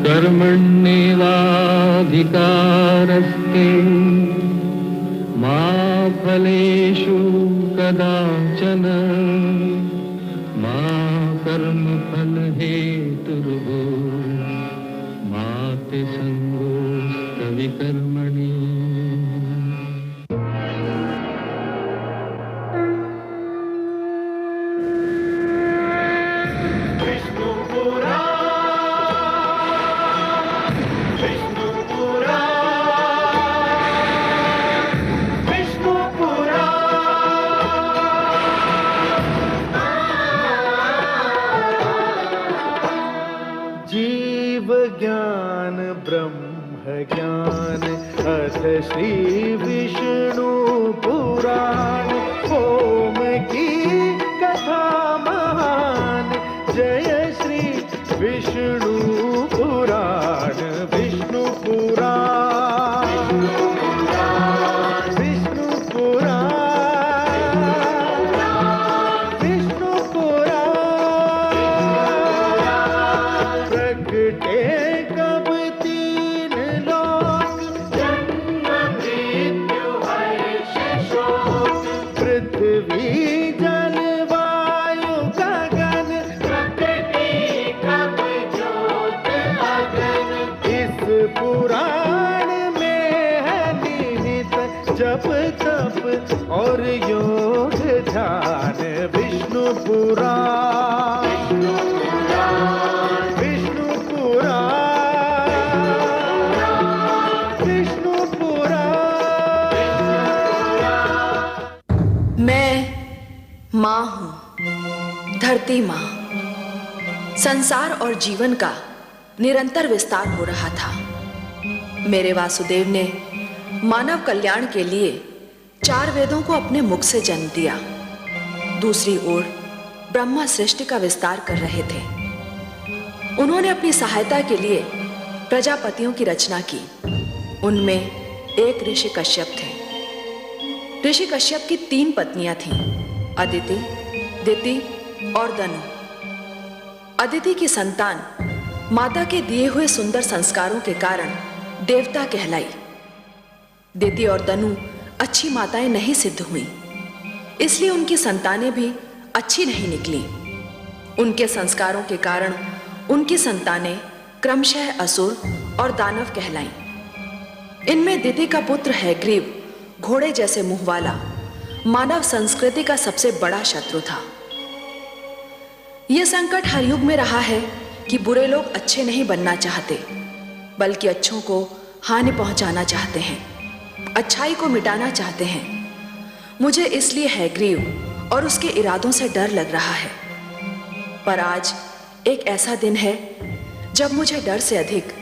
कर्मण्येवाधिकारस्ते मा फलेषु कदाचन मा कर्मफलहेतुर्भूः मा ते संगोऽस्त्वविकर्मणि। ज्ञान ब्रह्म ज्ञान अथ श्री विष्णु पुराण ओम की कथा महान जय श्री विष्णु पुराण विष्णु पुराण विष्णु पुराण विष्णु पुराण प्रगटे जप तप और योग ध्यान विष्णु पुराण विष्णु पुराण विष्णु पुराण। मैं माँ हूँ, धरती माँ। संसार और जीवन का निरंतर विस्तार हो रहा था। मेरे वासुदेव ने मानव कल्याण के लिए 4 वेदों को अपने मुख से जन्म दिया। दूसरी ओर ब्रह्मा सृष्टि का विस्तार कर रहे थे। उन्होंने अपनी सहायता के लिए प्रजापतियों की रचना की। उनमें एक ऋषि कश्यप थे। ऋषि कश्यप की 3 पत्नियां थीं, अदिति, दिति और दनु। अदिति की संतान माता के दिए हुए सुंदर संस्कारों के कारण देवता कहलाई। दिति और दनु अच्छी माताएं नहीं सिद्ध हुईं, इसलिए उनकी संतानें भी अच्छी नहीं निकली। उनके संस्कारों के कारण उनकी संतानें क्रमशः असुर और दानव कहलाईं। इनमें दिति का पुत्र हैग्रीव घोड़े जैसे मुंह वाला मानव संस्कृति का सबसे बड़ा शत्रु था। यह संकट हर युग में रहा है कि बुरे लोग अच्छे नहीं बनना चाहते, बल्कि अच्छों को हानि पहुंचाना चाहते हैं, अच्छाई को मिटाना चाहते हैं। मुझे इसलिए हैग्रीव और उसके इरादों से डर लग रहा है। पर आज एक ऐसा दिन है जब मुझे डर से अधिक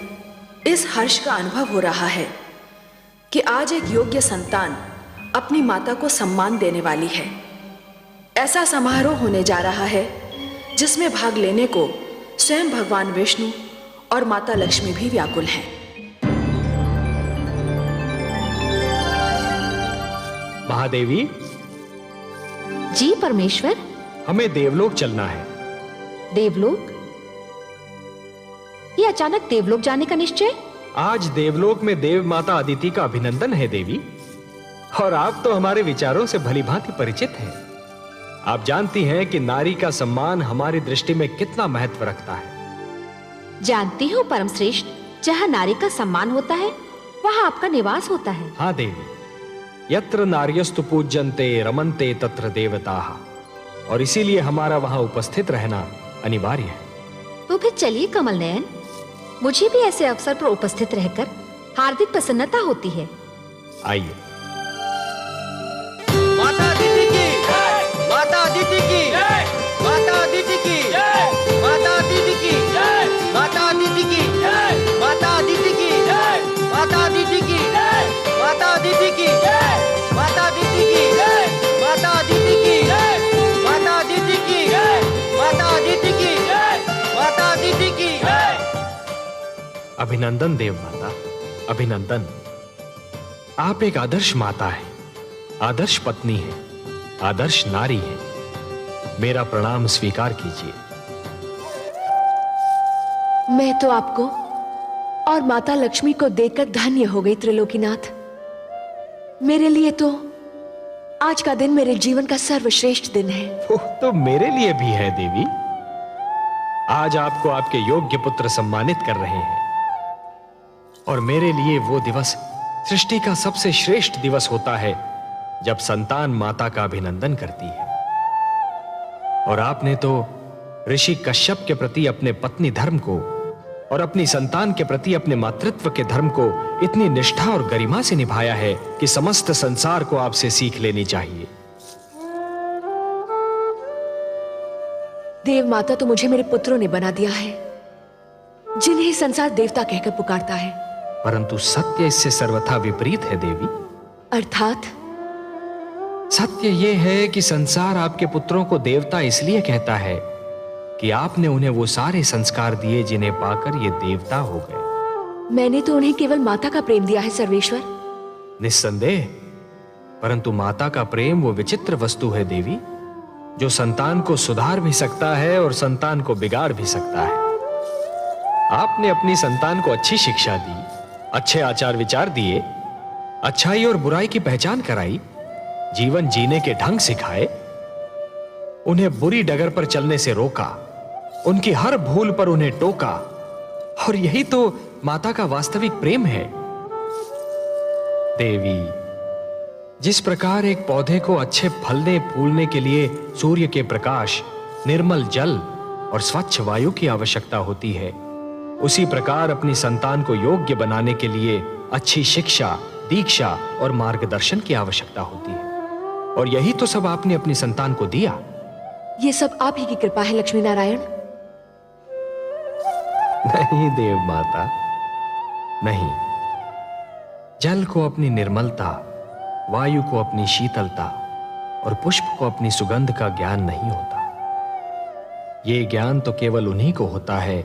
इस हर्ष का अनुभव हो रहा है कि आज एक योग्य संतान अपनी माता को सम्मान देने वाली है। ऐसा समारोह होने जा रहा है जिसमें भाग लेने को स्वयं भगवान विष्णु और माता लक्ष्मी भी व्याकुल हैं। महादेवी जी परमेश्वर, हमें देवलोक चलना है। देवलोक? ये अचानक देवलोक जाने का निश्चय? आज देवलोक में देव माता अदिति का अभिनंदन है देवी, और आप तो हमारे विचारों से भलीभांति परिचित हैं। आप जानती हैं कि नारी का सम्मान हमारी दृष्टि में कितना महत्व रखता है। जानती हूँ परम श्रेष्ठ, जहाँ नारी का सम्मान होता है वहाँ आपका निवास होता है। हाँ देवी, यत्र नार्यस्तु पूज्यन्ते रमन्ते तत्र देवताः, और इसीलिए हमारा वहाँ उपस्थित रहना अनिवार्य है। तो फिर चलिए कमल नयन, मुझे भी ऐसे अवसर पर उपस्थित रहकर हार्दिक प्रसन्नता होती है। आइए। माता अदिति की, माता अदिति की, माता अदिति की, माता अदिति की, माता अदिति की, माता अदिति की, माता अदिति की, माता अदिति की, माता अदिति की, माता अदिति की, माता अदिति की, माता अदिति की, माता अदिति की। अभिनंदन देव माता, अभिनंदन। आप एक आदर्श माता है, आदर्श पत्नी है, आदर्श नारी है। मेरा प्रणाम स्वीकार कीजिए। मैं तो आपको और माता लक्ष्मी को देखकर धन्य हो गई त्रिलोकीनाथ। मेरे लिए तो आज का दिन मेरे जीवन का सर्वश्रेष्ठ दिन है। वो तो मेरे लिए भी है देवी। आज आपको आपके योग्य पुत्र सम्मानित कर रहे हैं और मेरे लिए वो दिवस सृष्टि का सबसे श्रेष्ठ दिवस होता है जब संतान माता का अभिनंदन करती है। और आपने तो ऋषि कश्यप के प्रति अपने पत्नी धर्म को और अपनी संतान के प्रति अपने मातृत्व के धर्म को इतनी निष्ठा और गरिमा से निभाया है कि समस्त संसार को आपसे सीख लेनी चाहिए। देव माता तो मुझे मेरे पुत्रों ने बना दिया है, जिन्हें संसार देवता कहकर पुकारता है। परंतु सत्य इससे सर्वथा विपरीत है देवी। अर्थात? सत्य यह है कि संसार आपके पुत्रों को देवता इसलिए कहता है कि आपने उन्हें वो सारे संस्कार दिए जिन्हें पाकर ये देवता हो गए। मैंने तो उन्हें केवल माता का प्रेम दिया है सर्वेश्वर। निस्संदेह, परंतु माता का प्रेम वो विचित्र वस्तु है देवी, जो संतान को सुधार भी सकता है और संतान को बिगाड़ भी सकता है। आपने अपनी संतान को अच्छी शिक्षा दी, अच्छे आचार विचार दिए, अच्छाई और बुराई की पहचान कराई, जीवन जीने के ढंग सिखाए, उन्हें बुरी डगर पर चलने से रोका, उनकी हर भूल पर उन्हें टोका। और यही तो माता का वास्तविक प्रेम है। देवी, जिस प्रकार एक पौधे को अच्छे फलने फूलने के लिए सूर्य के प्रकाश, निर्मल जल और स्वच्छ वायु की आवश्यकता होती है, उसी प्रकार अपनी संतान को योग्य बनाने के लिए अच्छी शिक्षा, दीक्षा और मार्गदर्शन की आवश्यकता होती है। और यही तो सब आपने अपनी संतान को दिया। ये सब आप ही की कृपा है लक्ष्मी नारायण। नहीं देव माता, नहीं। जल को अपनी निर्मलता, वायु को अपनी शीतलता और पुष्प को अपनी सुगंध का ज्ञान नहीं होता। ये ज्ञान तो केवल उन्हीं को होता है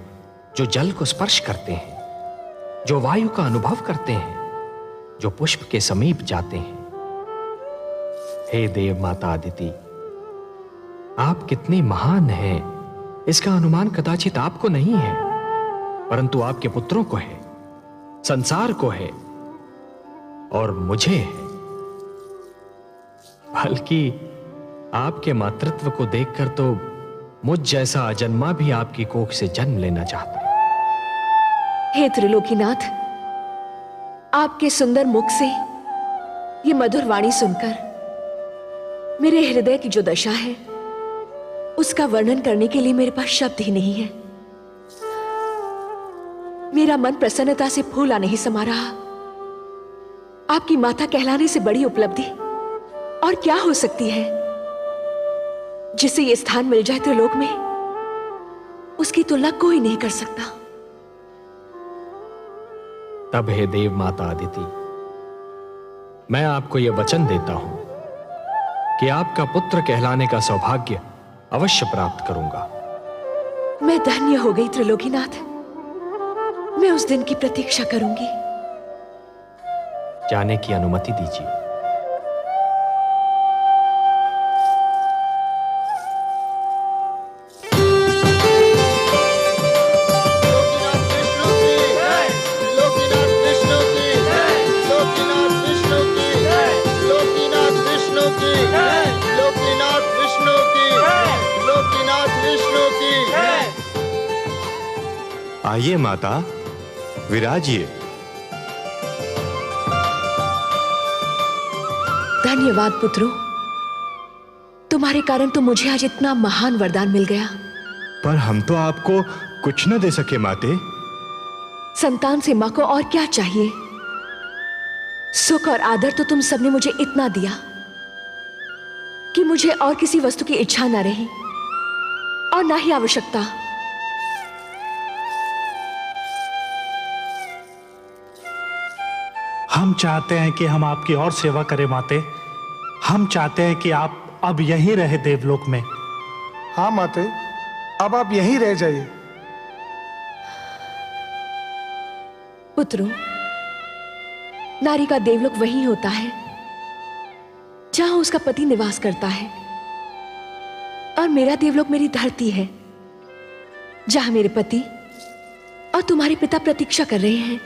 जो जल को स्पर्श करते हैं, जो वायु का अनुभव करते हैं, जो पुष्प के समीप जाते हैं। हे देव माता अदिति, आप कितनी महान हैं इसका अनुमान कदाचित आपको नहीं है, परंतु आपके पुत्रों को है, संसार को है और मुझे है। बल्कि आपके मातृत्व को देखकर तो मुझ जैसा अजन्मा भी आपकी कोख से जन्म लेना चाहता है। हे त्रिलोकीनाथ, आपके सुंदर मुख से ये मधुर वाणी सुनकर मेरे हृदय की जो दशा है उसका वर्णन करने के लिए मेरे पास शब्द ही नहीं है। मेरा मन प्रसन्नता से फूला नहीं समा रहा। आपकी माता कहलाने से बड़ी उपलब्धि और क्या हो सकती है? जिसे ये स्थान मिल जाए त्रिलोक में, उसकी तुलना कोई नहीं कर सकता। तब हे देव माता अदिति, मैं आपको यह वचन देता हूं कि आपका पुत्र कहलाने का सौभाग्य अवश्य प्राप्त करूंगा। मैं धन्य हो गई त्रिलोकीनाथ। मैं उस दिन की प्रतीक्षा करूंगी। जाने की अनुमति दीजिए। आइए माता, विराजिए। धन्यवाद पुत्रों, तुम्हारे कारण तो मुझे आज इतना महान वरदान मिल गया। पर हम तो आपको कुछ न दे सके माते। संतान से मां को और क्या चाहिए? सुख और आदर तो तुम सबने मुझे इतना दिया कि मुझे और किसी वस्तु की इच्छा ना रही और ना ही आवश्यकता। हम चाहते हैं कि हम आपकी और सेवा करें माते। हम चाहते हैं कि आप अब यहीं रहे देवलोक में। हाँ माते, अब आप यहीं रह जाइए। पुत्रों, नारी का देवलोक वही होता है जहां उसका पति निवास करता है, और मेरा देवलोक मेरी धरती है जहां मेरे पति और तुम्हारे पिता प्रतीक्षा कर रहे हैं।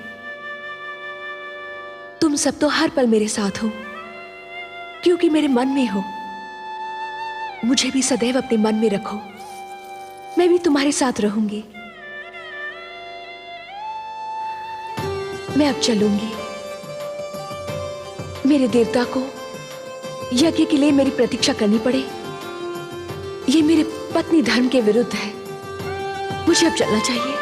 तुम सब तो हर पल मेरे साथ हो, क्योंकि मेरे मन में हो। मुझे भी सदैव अपने मन में रखो, मैं भी तुम्हारे साथ रहूंगी। मैं अब चलूंगी। मेरे देवता को यज्ञ के लिए मेरी प्रतीक्षा करनी पड़े, ये मेरे पत्नी धर्म के विरुद्ध है। मुझे अब चलना चाहिए।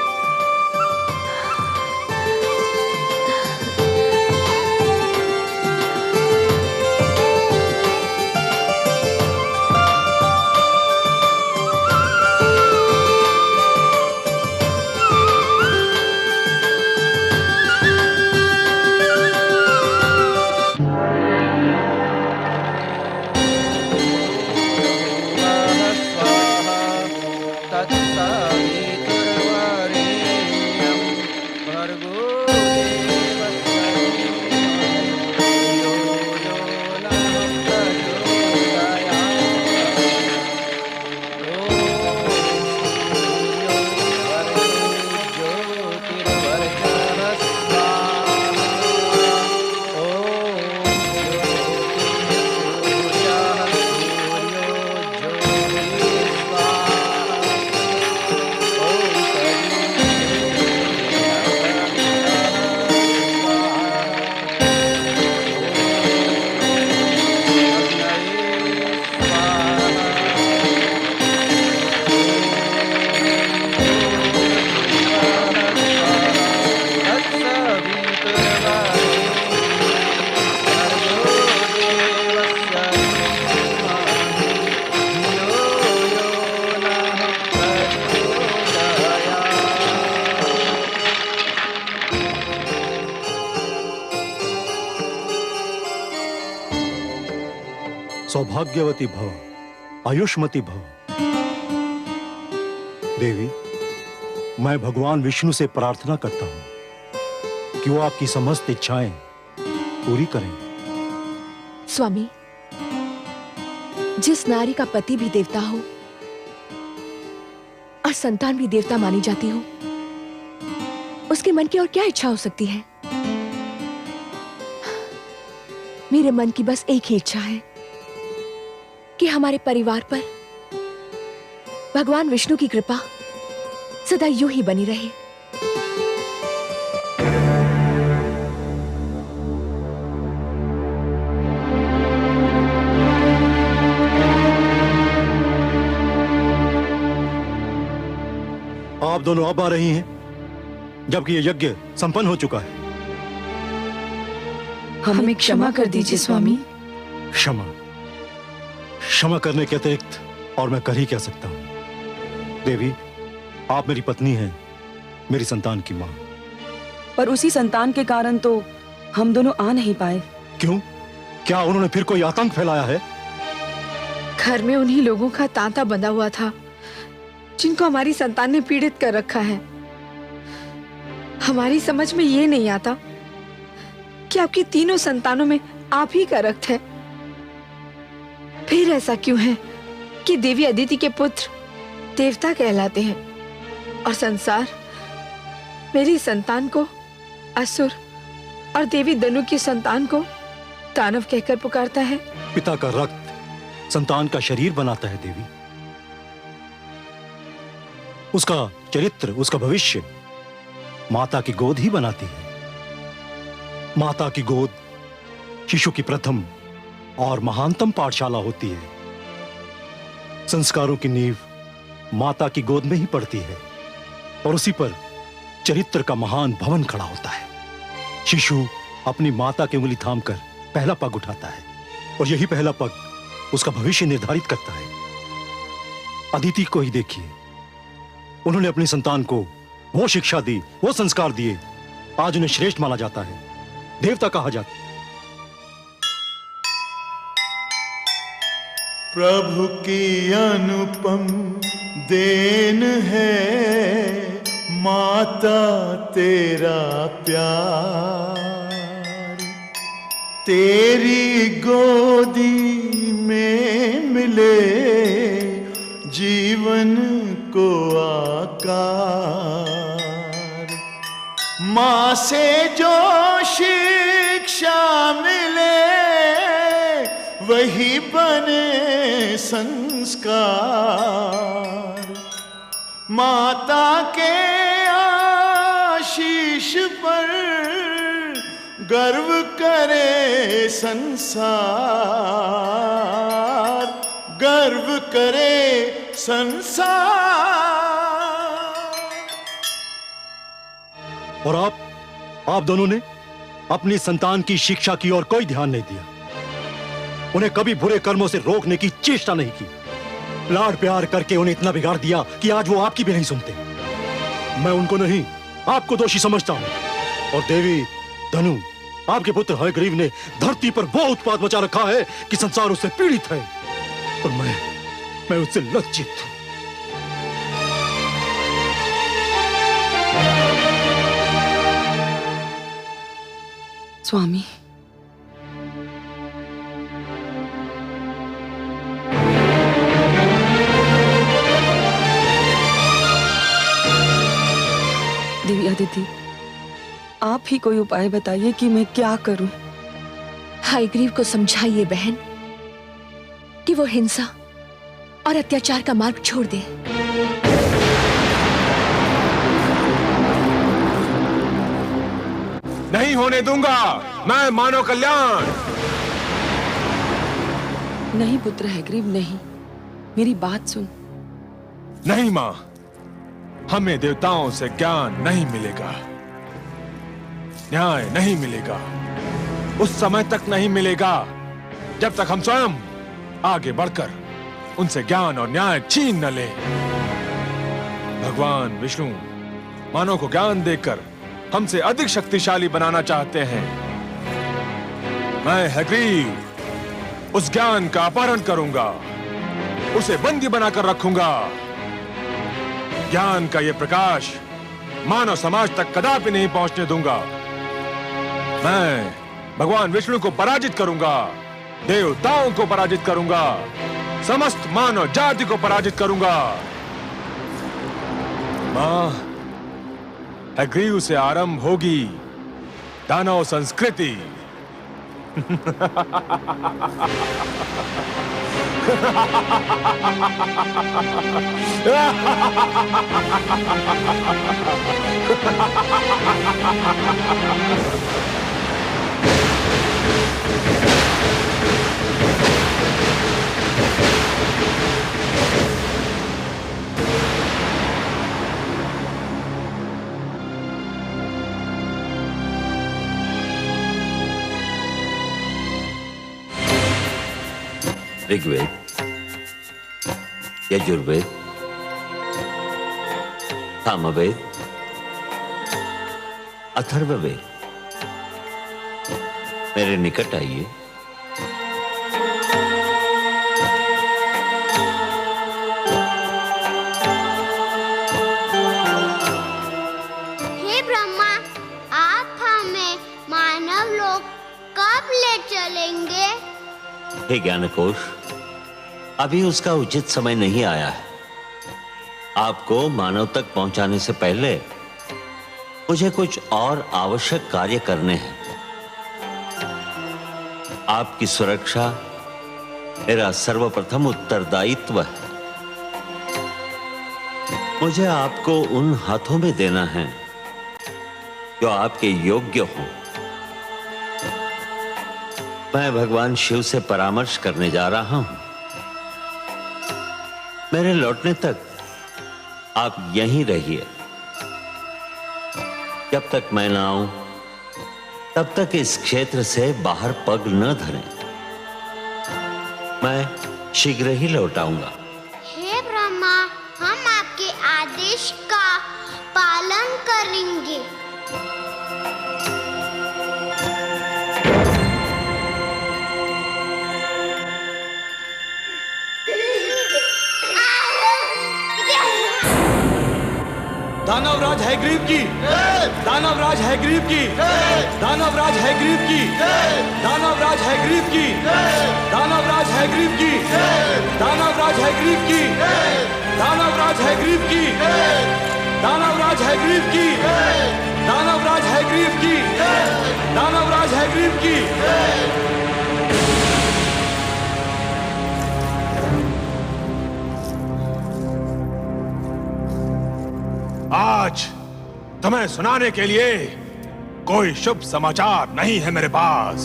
सौभाग्यवती भव, आयुष्मती भव। देवी, मैं भगवान विष्णु से प्रार्थना करता हूं कि वो आपकी समस्त इच्छाएं पूरी करें। स्वामी, जिस नारी का पति भी देवता हो और संतान भी देवता मानी जाती हो, उसके मन की और क्या इच्छा हो सकती है? मेरे मन की बस एक ही इच्छा है कि हमारे परिवार पर भगवान विष्णु की कृपा सदा यूं ही बनी रहे। आप दोनों अब आ रही हैं, जबकि यह यज्ञ संपन्न हो चुका है। हमें क्षमा कर दीजिए स्वामी। क्षमा क्षमा करने के अतिरिक्त और मैं कर ही क्या सकता हूं। देवी, आप मेरी पत्नी हैं, मेरी संतान की मां। पर उसी संतान के कारण तो हम दोनों आ नहीं पाए। क्यों? क्या उन्होंने फिर कोई आतंक फैलाया है? घर में उन्हीं लोगों का तांता बंधा हुआ था जिनको हमारी संतान ने पीड़ित कर रखा है। हमारी समझ में ये नहीं आता कि आपकी तीनों संतानों में आप ही का रक्त है। फिर ऐसा क्यों है कि देवी अदिति के पुत्र देवता कहलाते हैं और संसार मेरी संतान को असुर और देवी दनु की संतान को दानव कहकर पुकारता है? पिता का रक्त संतान का शरीर बनाता है देवी। उसका चरित्र, उसका भविष्य माता की गोद ही बनाती है। माता की गोद शिशु की प्रथम और महानतम पाठशाला होती है। संस्कारों की नींव माता की गोद में ही पड़ती है और उसी पर चरित्र का महान भवन खड़ा होता है। शिशु अपनी माता की उंगली थामकर पहला पग उठाता है और यही पहला पग उसका भविष्य निर्धारित करता है। अदिति को ही देखिए, उन्होंने अपनी संतान को वो शिक्षा दी, वो संस्कार दिए, आज उन्हें श्रेष्ठ माना जाता है, देवता कहा जाता है। प्रभु की अनुपम देन है माता तेरा प्यार, तेरी गोदी में मिले जीवन को आकार। माँ से जो शिक्षा मिले वही बने संस्कार। माता के आशीष पर गर्व करे संसार, गर्व करे संसार। और आप दोनों ने अपनी संतान की शिक्षा की ओर कोई ध्यान नहीं दिया, उन्हें कभी बुरे कर्मों से रोकने की चेष्टा नहीं की। लाड प्यार करके उन्हें इतना बिगाड़ दिया कि आज वो आपकी भी नहीं सुनते। मैं उनको नहीं, आपको दोषी समझता हूं। और देवी धनु, आपके पुत्र हयग्रीव ने धरती पर वो उत्पात मचा रखा है कि संसार उससे पीड़ित है, और मैं उससे लज्जित हूं। स्वामी, देवी अदिति, आप ही कोई उपाय बताइए कि मैं क्या करूं। हयग्रीव को समझाइए बहन कि वो हिंसा और अत्याचार का मार्ग छोड़ दे। नहीं होने दूंगा मैं मानव कल्याण। नहीं पुत्र हयग्रीव, नहीं, मेरी बात सुन। नहीं मां, हमें देवताओं से ज्ञान नहीं मिलेगा, न्याय नहीं मिलेगा, उस समय तक नहीं मिलेगा जब तक हम स्वयं आगे बढ़कर उनसे ज्ञान और न्याय छीन न लें। भगवान विष्णु मानव को ज्ञान देकर हमसे अधिक शक्तिशाली बनाना चाहते हैं। मैं हयग्रीव उस ज्ञान का अपहरण करूंगा, उसे बंदी बनाकर रखूंगा। ज्ञान का यह प्रकाश मानव समाज तक कदापि नहीं पहुंचने दूंगा। मैं भगवान विष्णु को पराजित करूंगा, देवताओं को पराजित करूंगा, समस्त मानव जाति को पराजित करूंगा। मां, हयग्रीव से आरंभ होगी दानव संस्कृति। ऋग्वेद, यजुर्वेद, सामवेद, अथर्ववेद, मेरे निकट आइए। हे ब्रह्मा, आप हमें मानव लोक कब ले चलेंगे? हे ज्ञानकोश, अभी उसका उचित समय नहीं आया है। आपको मानव तक पहुंचाने से पहले मुझे कुछ और आवश्यक कार्य करने हैं। आपकी सुरक्षा मेरा सर्वप्रथम उत्तरदायित्व है। मुझे आपको उन हाथों में देना है जो आपके योग्य हों। मैं भगवान शिव से परामर्श करने जा रहा हूं। मेरे लौटने तक आप यहीं रहिए। जब तक मैं ना आऊं तब तक इस क्षेत्र से बाहर पग न धरें। मैं शीघ्र ही लौट आऊंगा। हे ब्रह्मा, हम आपके आदेश का पालन करेंगे। दानवराज हयग्रीव की, दानवराज हयग्रीव की, दानवराज हयग्रीव की, दानवराज हयग्रीव की, दानवराज हयग्रीव की, दानवराज हयग्रीव की, दानवराज हयग्रीव की, दानवराज हयग्रीव की। दानवराज हैग्रीव की, दानवराज हैग्रीव की। आज तुम्हें सुनाने के लिए कोई शुभ समाचार नहीं है मेरे पास।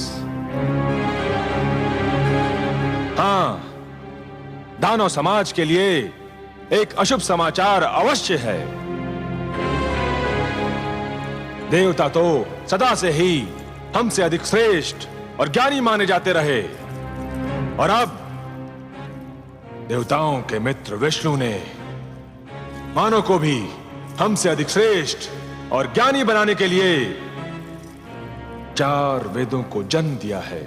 हाँ, दानव समाज के लिए एक अशुभ समाचार अवश्य है। देवता तो सदा से ही हमसे अधिक श्रेष्ठ और ज्ञानी माने जाते रहे, और अब देवताओं के मित्र विष्णु ने मानव को भी हमसे अधिक श्रेष्ठ और ज्ञानी बनाने के लिए 4 वेदों को जन्म दिया है।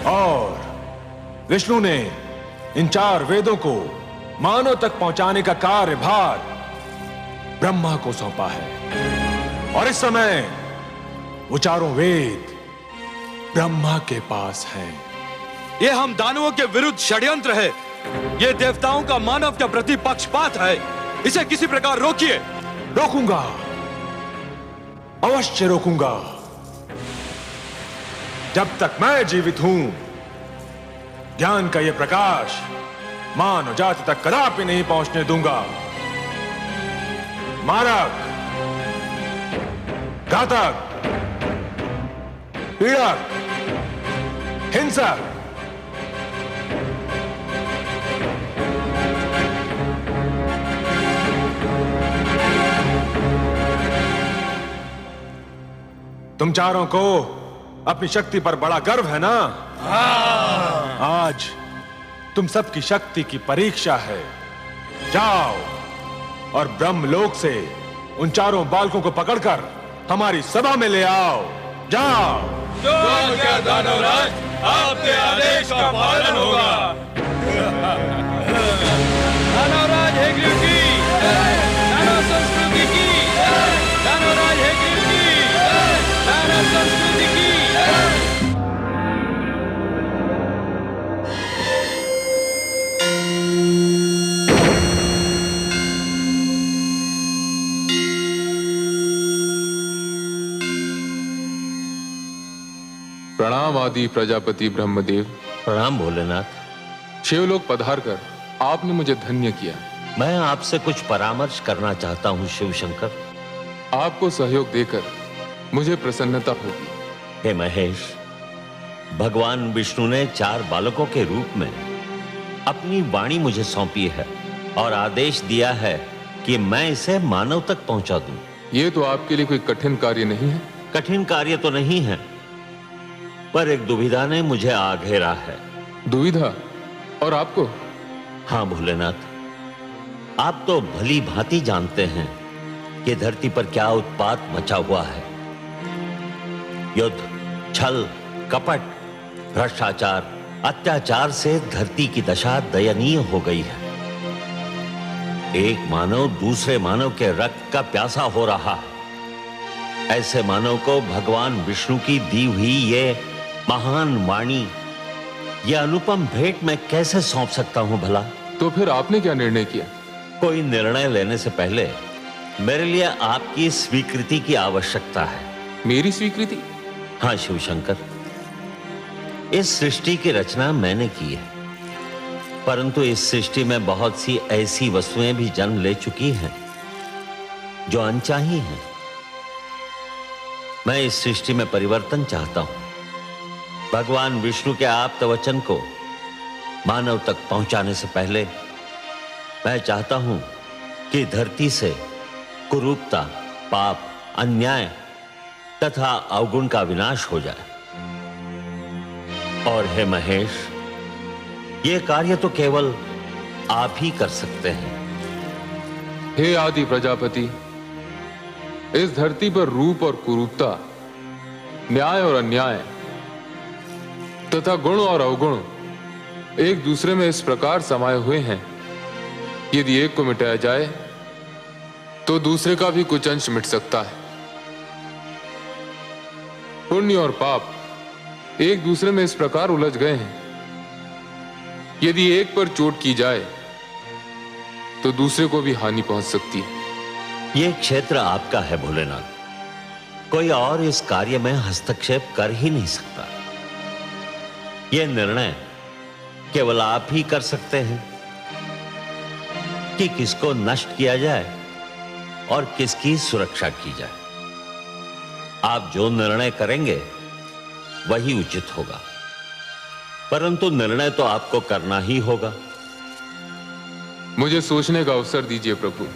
और विष्णु ने इन 4 वेदों को मानव तक पहुंचाने का कार्यभार ब्रह्मा को सौंपा है, और इस समय वो 4 वेद ब्रह्मा के पास हैं। ये हम दानवों के विरुद्ध षड्यंत्र है। ये देवताओं का मानव के प्रति पक्षपात है। इसे किसी प्रकार रोकिए। रोकूंगा, अवश्य रोकूंगा। जब तक मैं जीवित हूं, ज्ञान का यह प्रकाश मानव जाति तक कदापि नहीं पहुंचने दूंगा। मारक, घातक, पीड़क, हिंसक, तुम चारों को अपनी शक्ति पर बड़ा गर्व है ना? आज तुम सबकी शक्ति की परीक्षा है। जाओ और ब्रह्मलोक से उन 4 बालकों को पकड़कर हमारी सभा में ले आओ। जाओ। जो आज्ञा दानवराज, आपके आदेश का पालन होगा। दानवराज हैग्रीव की, दानव संस्कृति की, दानवराज हैग्रीव की, दानव संस्कृति की। प्रणाम आदि प्रजापति ब्रह्मदेव। प्रणाम भोलेनाथ। शिवलोक पधार कर आपने मुझे धन्य किया। मैं आपसे कुछ परामर्श करना चाहता हूँ शिव शंकर। आपको सहयोग देकर मुझे प्रसन्नता होगी। हे महेश, भगवान विष्णु ने 4 बालकों के रूप में अपनी वाणी मुझे सौंपी है और आदेश दिया है कि मैं इसे मानव तक पहुंचा दूं। ये तो आपके लिए कोई कठिन कार्य नहीं है। कठिन कार्य तो नहीं है, पर एक दुविधा ने मुझे आ घेरा है। दुविधा? और आपको? हाँ भोलेनाथ, आप तो भली भांति जानते हैं कि धरती पर क्या उत्पात मचा हुआ है। युद्ध, छल, कपट, भ्रष्टाचार, अत्याचार से धरती की दशा दयनीय हो गई है। एक मानव दूसरे मानव के रक्त का प्यासा हो रहा है। ऐसे मानव को भगवान विष्णु की दी हुई ये महान वाणी, यह अनुपम भेंट मैं कैसे सौंप सकता हूं भला? तो फिर आपने क्या निर्णय किया? कोई निर्णय लेने से पहले मेरे लिए आपकी स्वीकृति की आवश्यकता है। मेरी स्वीकृति? हाँ शिव शंकर, इस सृष्टि की रचना मैंने की है, परंतु इस सृष्टि में बहुत सी ऐसी वस्तुएं भी जन्म ले चुकी हैं जो अनचाही हैं। मैं इस सृष्टि में परिवर्तन चाहता हूं। भगवान विष्णु के आप्त वचन को मानव तक पहुंचाने से पहले मैं चाहता हूं कि धरती से कुरूपता, पाप, अन्याय तथा अवगुण का विनाश हो जाए। और हे महेश, यह कार्य तो केवल आप ही कर सकते हैं। हे आदि प्रजापति, इस धरती पर रूप और कुरूपता, न्याय और अन्याय तथा गुण और अवगुण एक दूसरे में इस प्रकार समाये हुए हैं, यदि एक को मिटाया जाए तो दूसरे का भी कुछ अंश मिट सकता है। पुण्य और पाप एक दूसरे में इस प्रकार उलझ गए हैं, यदि एक पर चोट की जाए तो दूसरे को भी हानि पहुंच सकती है। यह क्षेत्र आपका है भोलेनाथ, कोई और इस कार्य में हस्तक्षेप कर ही नहीं सकता। यह निर्णय केवल आप ही कर सकते हैं कि किसको नष्ट किया जाए और किसकी सुरक्षा की जाए। आप जो निर्णय करेंगे वही उचित होगा, परंतु निर्णय तो आपको करना ही होगा। मुझे सोचने का अवसर दीजिए प्रभु।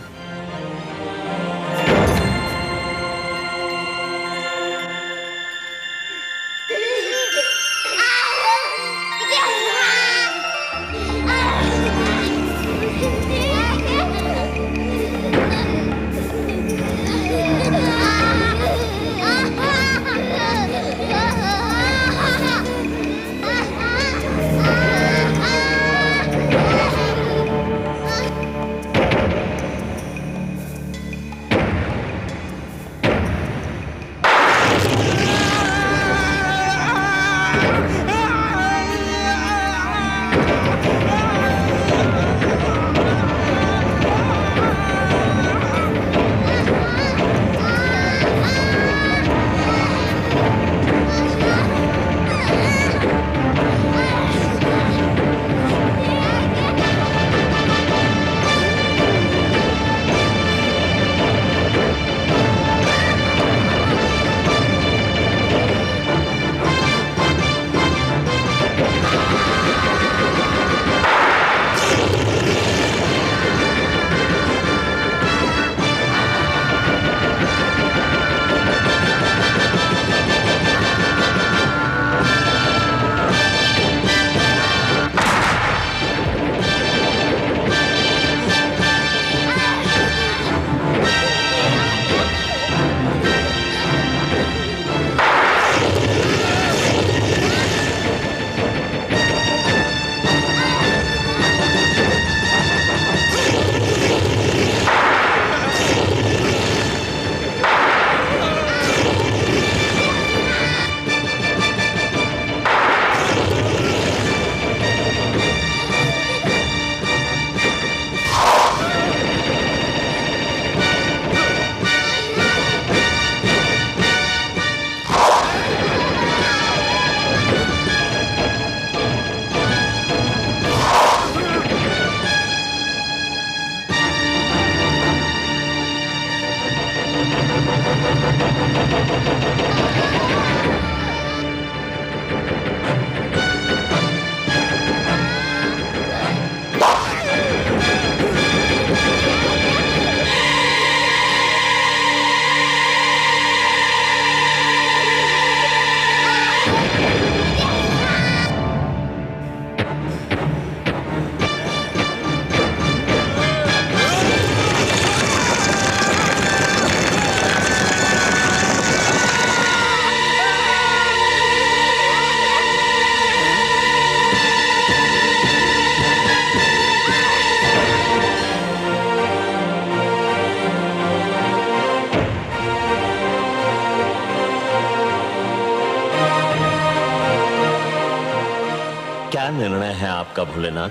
निर्णय है आपका भोलेनाथ?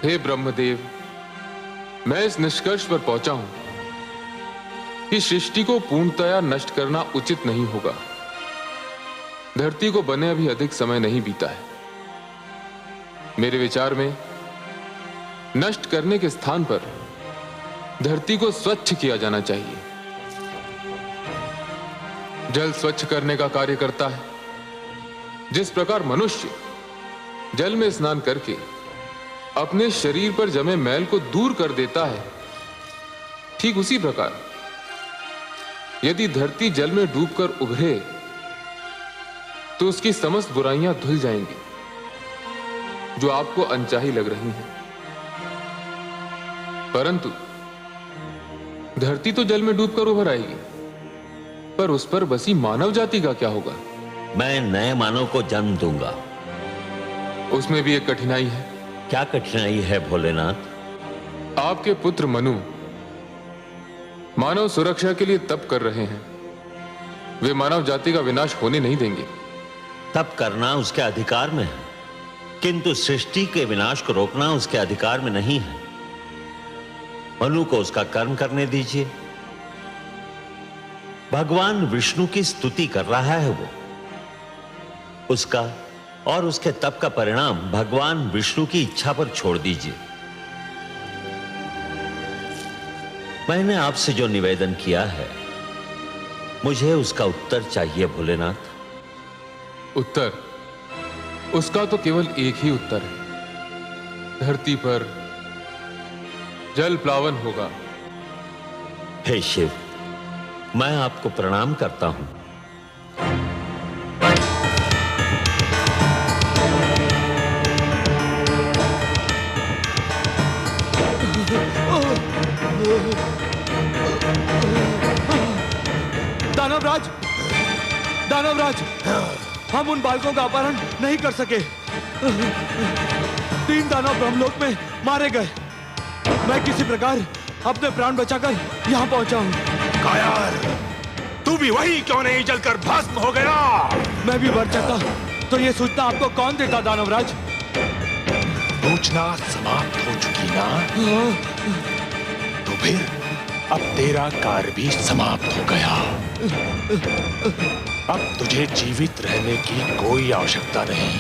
हे ब्रह्मदेव, मैं इस निष्कर्ष पर पहुंचा हूं कि सृष्टि को पूर्णतया नष्ट करना उचित नहीं होगा। धरती को बने अभी अधिक समय नहीं बीता है। मेरे विचार में नष्ट करने के स्थान पर धरती को स्वच्छ किया जाना चाहिए। जल स्वच्छ करने का कार्य करता है। जिस प्रकार मनुष्य जल में स्नान करके अपने शरीर पर जमे मैल को दूर कर देता है, ठीक उसी प्रकार यदि धरती जल में डूबकर उभरे तो उसकी समस्त बुराइयां धुल जाएंगी जो आपको अनचाही लग रही हैं। परंतु धरती तो जल में डूबकर उभर आएगी, पर उस पर बसी मानव जाति का क्या होगा? मैं नए मानव को जन्म दूंगा। उसमें भी एक कठिनाई है। क्या कठिनाई है भोलेनाथ? आपके पुत्र मनु मानव सुरक्षा के लिए तप कर रहे हैं। वे मानव जाति का विनाश होने नहीं देंगे। तप करना उसके अधिकार में है, किंतु सृष्टि के विनाश को रोकना उसके अधिकार में नहीं है। मनु को उसका कर्म करने दीजिए। भगवान विष्णु की स्तुति कर रहा है वो। उसका और उसके तप का परिणाम भगवान विष्णु की इच्छा पर छोड़ दीजिए। मैंने आपसे जो निवेदन किया है, मुझे उसका उत्तर चाहिए भोलेनाथ। उत्तर? उसका तो केवल एक ही उत्तर है। धरती पर जल प्लावन होगा। हे शिव, मैं आपको प्रणाम करता हूं। दानवराज, दानवराज, हम उन बालकों का अपहरण नहीं कर सके। 3 दानव ब्रह्मलोक में मारे गए। मैं किसी प्रकार अपने प्राण बचाकर यहाँ पहुंचा हूँ। कायर, तू भी वही क्यों नहीं जलकर भस्म हो गया? मैं भी मर जाता तो ये सूचना आपको कौन देता दानवराज? सूचना समाप्त हो चुकी ना? तो फिर अब तेरा कार्य भी समाप्त हो गया। अब तुझे जीवित रहने की कोई आवश्यकता नहीं।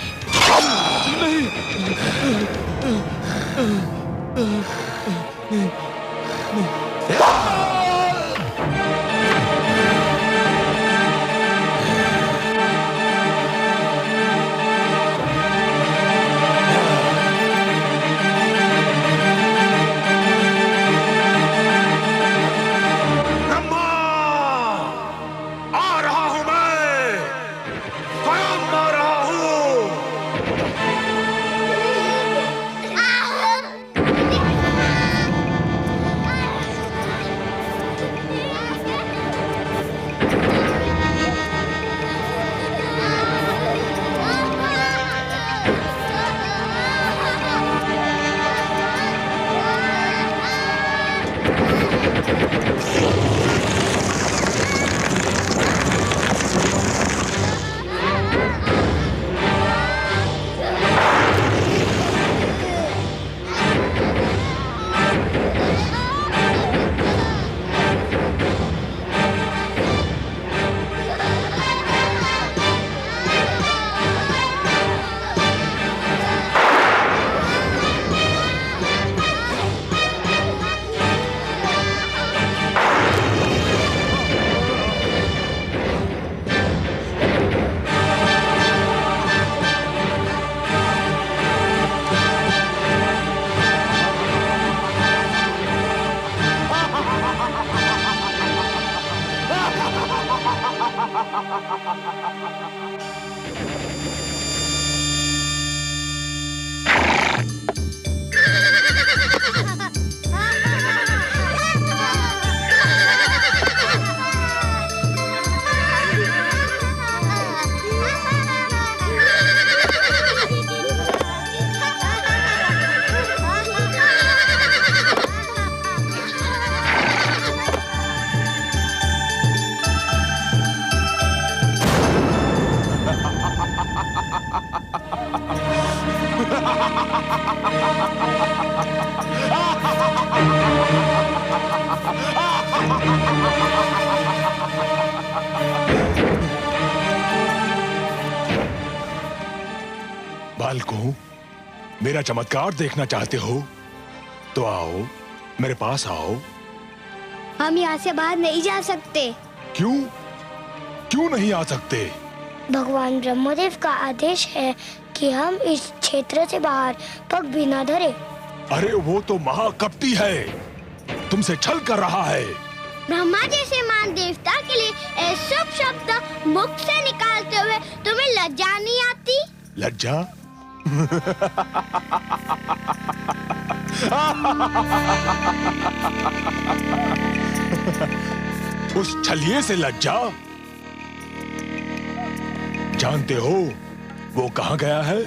बालकों, मेरा चमत्कार देखना चाहते हो तो आओ, मेरे पास आओ। हम यहाँ से बाहर नहीं जा सकते। क्यों? क्यों नहीं आ सकते? भगवान ब्रह्मदेव का आदेश है कि हम इस क्षेत्र से बाहर पग भी न धरे। अरे वो तो महाकपटी है, तुमसे छल कर रहा है। ब्रह्मा जैसे महान देवता के लिए ऐसे शब्द मुख से निकालते हुए तुम्हें लज्जा नहीं आती? लज्जा? उस छलिए से लज्जा? जानते हो वो कहाँ गया है?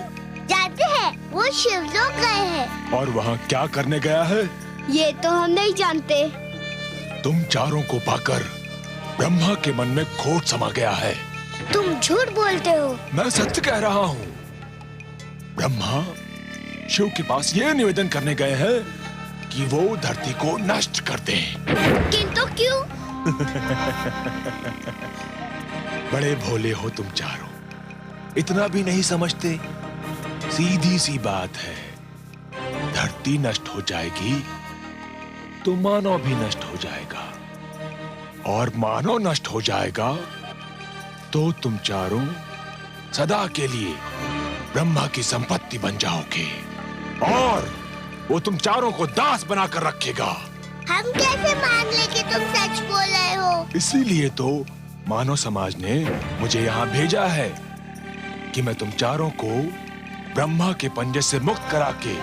जानते हैं, वो शिवलोक गए हैं। और वहाँ क्या करने गया है? ये तो हम नहीं जानते। तुम चारों को पाकर ब्रह्मा के मन में खोट समा गया है। तुम झूठ बोलते हो। मैं सत्य कह रहा हूँ। ब्रह्मा शिव के पास ये निवेदन करने गए हैं कि वो धरती को नष्ट कर दें। किंतु क्यों? बड़े भोले हो तुम चारों, इतना भी नहीं समझते। सीधी सी बात है, धरती नष्ट हो जाएगी तो मानव भी नष्ट हो जाएगा, और मानव नष्ट हो जाएगा तो तुम चारों सदा के लिए ब्रह्मा की संपत्ति बन जाओगे, और वो तुम चारों को दास बनाकर रखेगा। हम कैसे मान ले कि तुम सच बोल रहे हो? इसीलिए तो मानव समाज ने मुझे यहाँ भेजा है कि मैं तुम चारों को ब्रह्मा के पंजे से मुक्त करा के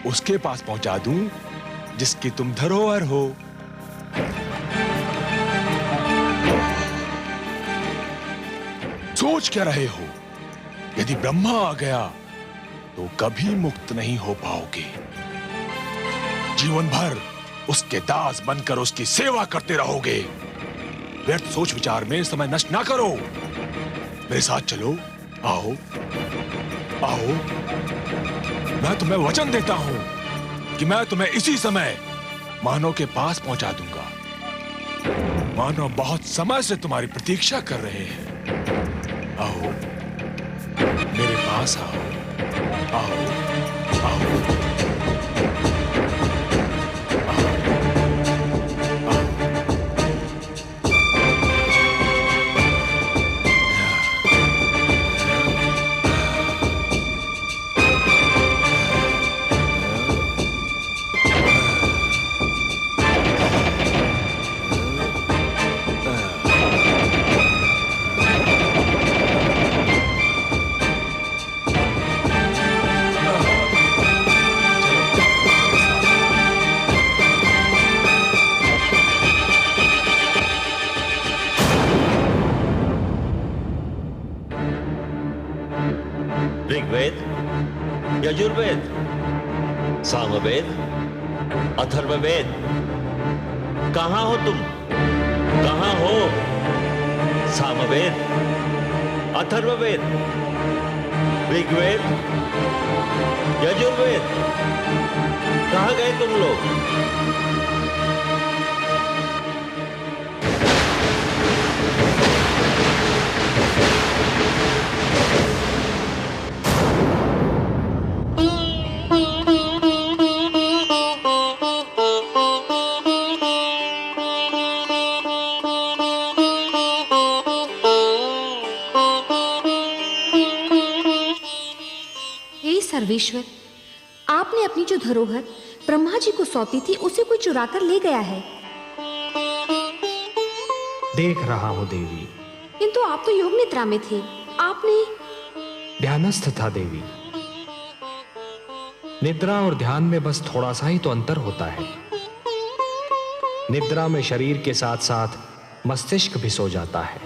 उसके पास पहुंचा दूं जिसकी तुम धरोहर हो। सोच क्या रहे हो? यदि ब्रह्मा आ गया तो कभी मुक्त नहीं हो पाओगे। जीवन भर उसके दास बनकर उसकी सेवा करते रहोगे। व्यर्थ सोच विचार में समय नष्ट ना करो, मेरे साथ चलो। आओ आओ, मैं तुम्हें वचन देता हूं कि मैं तुम्हें इसी समय मानव के पास पहुंचा दूंगा। मानव बहुत समय से तुम्हारी प्रतीक्षा कर रहे हैं। आओ मेरे पास आओ, आओ आओ। ऋग्वेद, यजुर्वेद, सामवेद, अथर्ववेद, कहां हो तुम? कहां हो? सामवेद, अथर्ववेद, ऋग्वेद, यजुर्वेद, कहां गए तुम लोग? सर्वेश्वर, आपने अपनी जो धरोहर ब्रह्मा जी को सौंपी थी उसे कोई चुरा कर ले गया है। देख रहा हूं देवी। किंतु आप तो योग निद्रा में थे, आपने। ध्यानस्थ था देवी। निद्रा और ध्यान में बस थोड़ा सा ही तो अंतर होता है। निद्रा में शरीर के साथ साथ मस्तिष्क भी सो जाता है,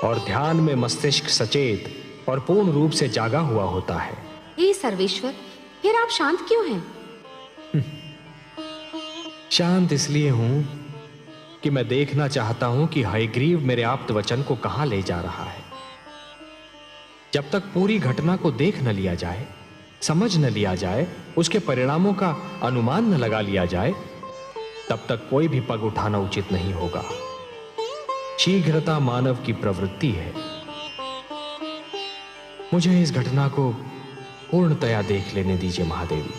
और ध्यान में मस्तिष्क सचेत और पूर्ण रूप से जागा हुआ होता है। हे सर्वेश्वर, फिर आप शांत क्यों हैं? शांत इसलिए हूं कि मैं देखना चाहता हूं कि हयग्रीव मेरे आप्त वचन को कहां ले जा रहा है। जब तक पूरी घटना को देख न लिया जाए, समझ न लिया जाए, उसके परिणामों का अनुमान न लगा लिया जाए, तब तक कोई भी पग उठाना उचित नहीं होगा। शीघ्रता मानव की प्रवृत्ति है। मुझे इस घटना को पूर्णतया देख लेने दीजिए महादेवी।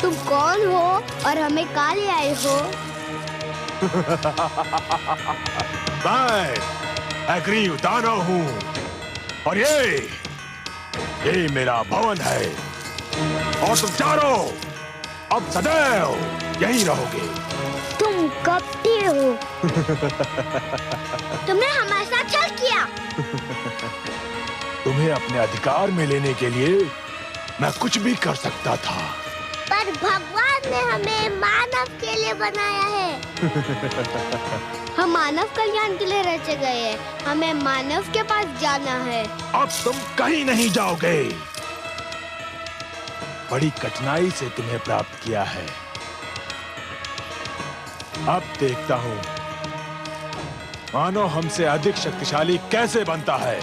तुम कौन हो और हमें कहाँ ले आए हो? मैं हयग्रीव दानव हूँ, और ये मेरा भवन है, और तुम चारों अब सदैव यहीं रहोगे। तुम कपटी हो। तुमने हमारे साथ छल किया। तुम्हें तुम्हें अपने अधिकार में लेने के लिए मैं कुछ भी कर सकता था। पर भगवान ने हमें मानव के लिए बनाया है। हम मानव कल्याण के लिए रचे गए हैं। हमें मानव के पास जाना है। अब तुम कहीं नहीं जाओगे। बड़ी कठिनाई से तुम्हें प्राप्त किया है। अब देखता हूं मानव हमसे अधिक शक्तिशाली कैसे बनता है।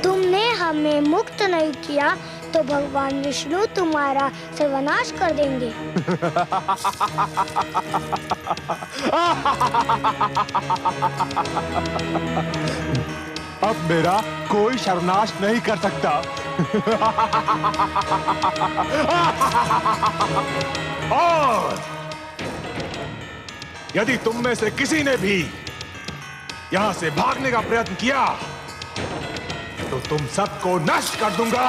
तुमने हमें मुक्त नहीं किया तो भगवान विष्णु तुम्हारा सर्वनाश कर देंगे। अब मेरा कोई सर्वनाश नहीं कर सकता। और यदि तुम में से किसी ने भी यहां से भागने का प्रयत्न किया तो तुम सबको नष्ट कर दूंगा।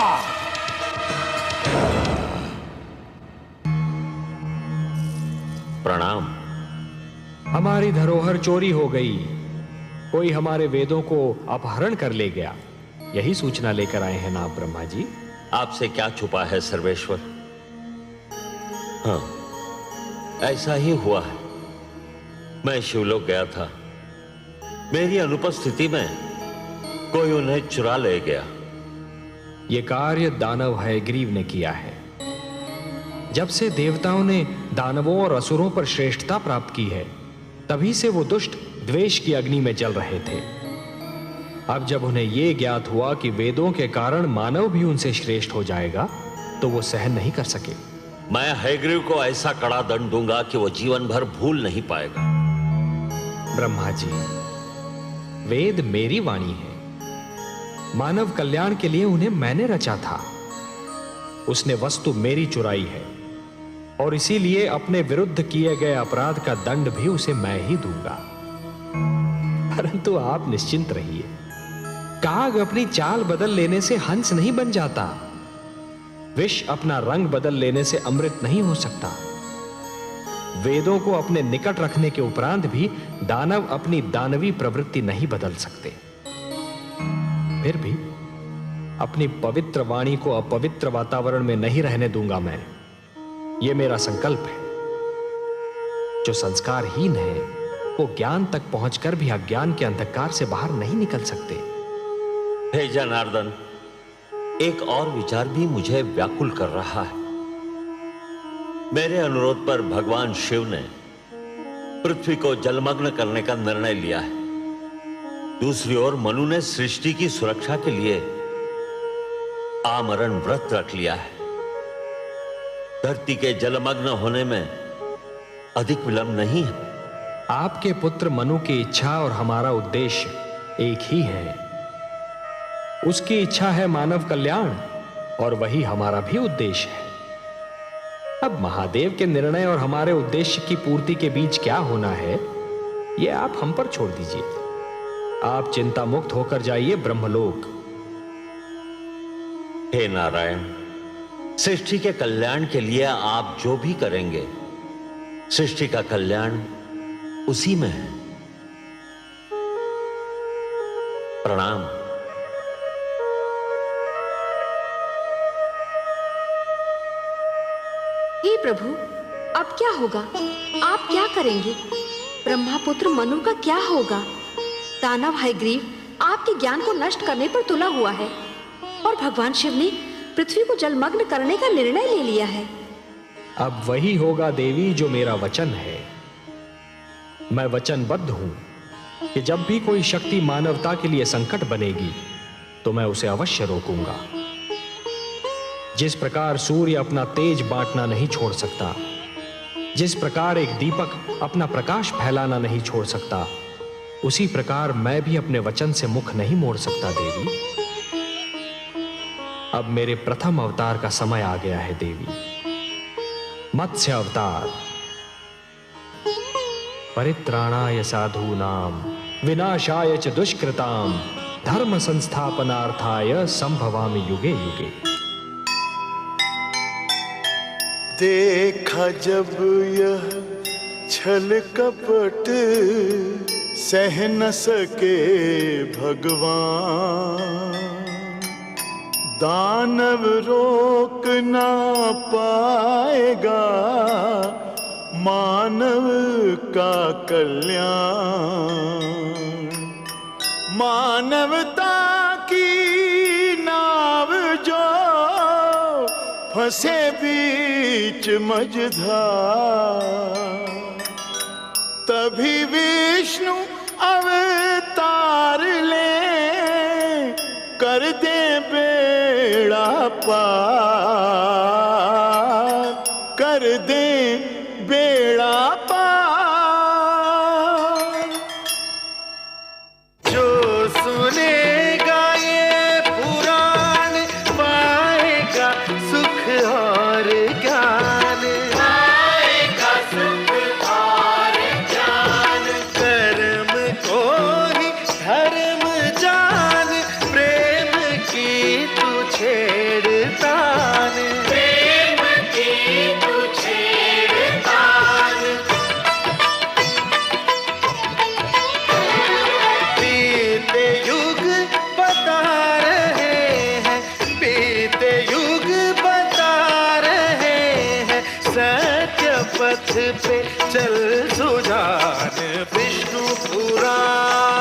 प्रणाम। हमारी धरोहर चोरी हो गई। कोई हमारे वेदों को अपहरण कर ले गया। यही सूचना लेकर आए हैं ना आप ब्रह्मा जी? आपसे क्या छुपा है सर्वेश्वर? हाँ, ऐसा ही हुआ है। मैं शिवलोक गया था। मेरी अनुपस्थिति में कोई उन्हें चुरा ले गया। यह कार्य दानव हयग्रीव ने किया है। जब से देवताओं ने दानवों और असुरों पर श्रेष्ठता प्राप्त की है, तभी से वो दुष्ट द्वेष की अग्नि में जल रहे थे। अब जब उन्हें यह ज्ञात हुआ कि वेदों के कारण मानव भी उनसे श्रेष्ठ हो जाएगा, तो वो सहन नहीं कर सके। मैं हयग्रीव को ऐसा कड़ा दंड दूंगा कि वो जीवन भर भूल नहीं पाएगा। ब्रह्मा जी, वेद मेरी वाणी है। मानव कल्याण के लिए उन्हें मैंने रचा था। उसने वस्तु मेरी चुराई है और इसीलिए अपने विरुद्ध किए गए अपराध का दंड भी उसे मैं ही दूंगा। परंतु आप निश्चिंत रहिए। काग अपनी चाल बदल लेने से हंस नहीं बन जाता। विष अपना रंग बदल लेने से अमृत नहीं हो सकता। वेदों को अपने निकट रखने के उपरांत भी दानव अपनी दानवी प्रवृत्ति नहीं बदल सकते। फिर भी अपनी पवित्र वाणी को अपवित्र वातावरण में नहीं रहने दूंगा मैं। यह मेरा संकल्प है। जो संस्कारहीन है वो ज्ञान तक पहुंचकर भी अज्ञान के अंधकार से बाहर नहीं निकल सकते। हे जनार्दन, एक और विचार भी मुझे व्याकुल कर रहा है। मेरे अनुरोध पर भगवान शिव ने पृथ्वी को जलमग्न करने का निर्णय लिया है। दूसरी ओर मनु ने सृष्टि की सुरक्षा के लिए आमरण व्रत रख लिया है। धरती के जलमग्न होने में अधिक विलंब नहीं है। आपके पुत्र मनु की इच्छा और हमारा उद्देश्य एक ही है। उसकी इच्छा है मानव कल्याण और वही हमारा भी उद्देश्य है। अब महादेव के निर्णय और हमारे उद्देश्य की पूर्ति के बीच क्या होना है, यह आप हम पर छोड़ दीजिए। आप चिंता मुक्त होकर जाइए ब्रह्मलोक। हे नारायण, सृष्टि के कल्याण के लिए आप जो भी करेंगे, सृष्टि का कल्याण उसी में है। प्रणाम। हे प्रभु, अब क्या होगा? आप क्या करेंगे? ब्रह्मापुत्र मनु का क्या होगा? दानव हयग्रीव आपके ज्ञान को नष्ट करने पर तुला हुआ है और भगवान शिव ने पृथ्वी को जलमग्न करने का निर्णय ले लिया है। अब वही होगा देवी जो मेरा वचन है। मैं वचनबद्ध हूं कि जब भी कोई शक्ति मानवता के लिए संकट बनेगी तो मैं उसे अवश्य रोकूंगा। जिस प्रकार सूर्य अपना तेज बांटना नहीं छोड़ सकता, जिस प्रकार एक दीपक अपना प्रकाश फैलाना नहीं छोड़ सकता, उसी प्रकार मैं भी अपने वचन से मुख नहीं मोड़ सकता देवी। अब मेरे प्रथम अवतार का समय आ गया है देवी। मत्स्य अवतार। परित्राणाय साधूनां विनाशाय च दुष्कृतां धर्म संस्थापनार्थाय संभवामि युगे युगे। देखा जब यह छल कपट सह न सके भगवान, दानव रोक ना पाएगा मानव का कल्याण। मानवता की नाव जो फंसे बीच मझधार, तभी विष्णु अवतार ले कर दे बेड़ा पार, कर दे बेड़ा पार। जो सुनेगा ये पुराण पाएगा सुख और ज्ञान, पाएगा सुख और ज्ञान। कर्म को ही धर्म जान, प्रेम की तू छेड़तान, प्रेम की तू छेड़तान। बीते युग बता रहे हैं, बीते युग बता रहे हैं, सत्य पथ पे चल सुजान। विष्णु पुराण